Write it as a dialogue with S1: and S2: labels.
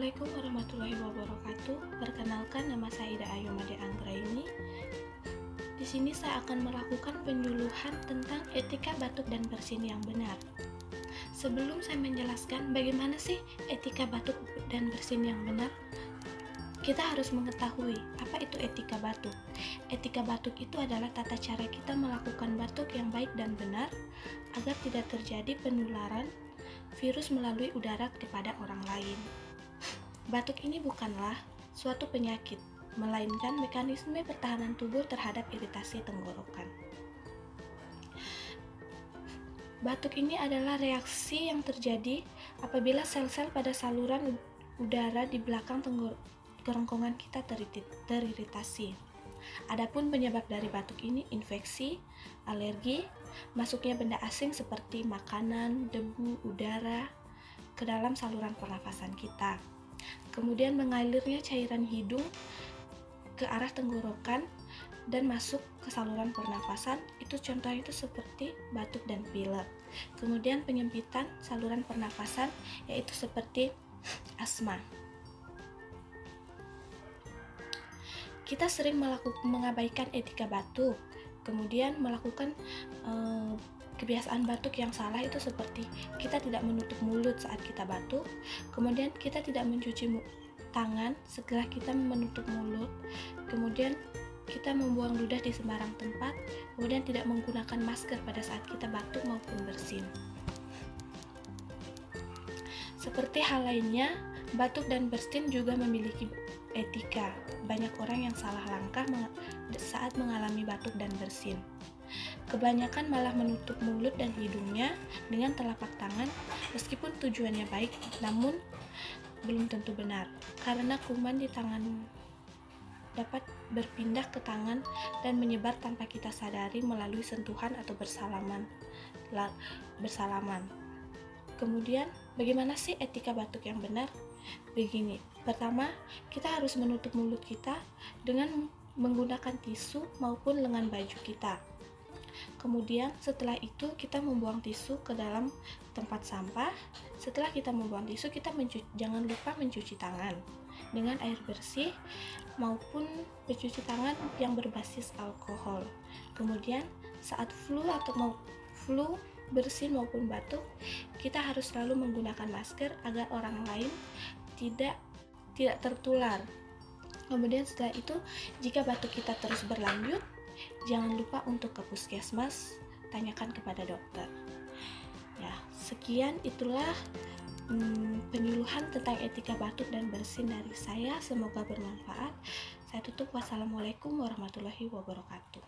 S1: Assalamualaikum warahmatullahi wabarakatuh. Perkenalkan, nama saya Ida Ayumade Anggraini. Di sini saya akan melakukan penyuluhan tentang etika batuk dan bersin yang benar. Sebelum saya menjelaskan bagaimana sih etika batuk dan bersin yang benar, kita harus mengetahui apa itu etika batuk. Etika batuk itu adalah tata cara kita melakukan batuk yang baik dan benar agar tidak terjadi penularan virus melalui udara kepada orang lain. Batuk ini bukanlah suatu penyakit, melainkan mekanisme pertahanan tubuh terhadap iritasi tenggorokan. Batuk ini adalah reaksi yang terjadi apabila sel-sel pada saluran udara di belakang kerongkongan kita teriritasi. Adapun penyebab dari batuk ini infeksi, alergi, masuknya benda asing seperti makanan, debu, udara ke dalam saluran pernafasan kita. Kemudian mengalirnya cairan hidung ke arah tenggorokan dan masuk ke saluran pernafasan, itu contohnya itu seperti batuk dan pilek. Kemudian penyempitan saluran pernafasan yaitu seperti asma. Kita sering mengabaikan etika batuk, kemudian melakukan kebiasaan batuk yang salah itu seperti kita tidak menutup mulut saat kita batuk, kemudian kita tidak mencuci tangan setelah kita menutup mulut, kemudian kita membuang ludah di sembarang tempat, kemudian tidak menggunakan masker pada saat kita batuk maupun bersin. Seperti hal lainnya, batuk dan bersin juga memiliki etika. Banyak orang yang salah langkah saat mengalami batuk dan bersin. Kebanyakan malah menutup mulut dan hidungnya dengan telapak tangan, meskipun tujuannya baik, namun belum tentu benar, karena kuman di tangan dapat berpindah ke tangan dan menyebar tanpa kita sadari melalui sentuhan atau bersalaman. Kemudian, bagaimana sih etika batuk yang benar? Begini, pertama, kita harus menutup mulut kita dengan menggunakan tisu maupun lengan baju kita. Kemudian setelah itu kita membuang tisu ke dalam tempat sampah. Setelah kita membuang tisu, kita jangan lupa mencuci tangan dengan air bersih maupun mencuci tangan yang berbasis alkohol. Kemudian saat flu, bersin maupun batuk, kita harus selalu menggunakan masker agar orang lain tidak tertular. Kemudian setelah itu, jika batuk kita terus berlanjut, jangan lupa untuk ke puskesmas, tanyakan kepada dokter. Ya, sekian itulah penyuluhan tentang etika batuk dan bersin dari saya. Semoga bermanfaat. Saya tutup. Wassalamualaikum warahmatullahi wabarakatuh.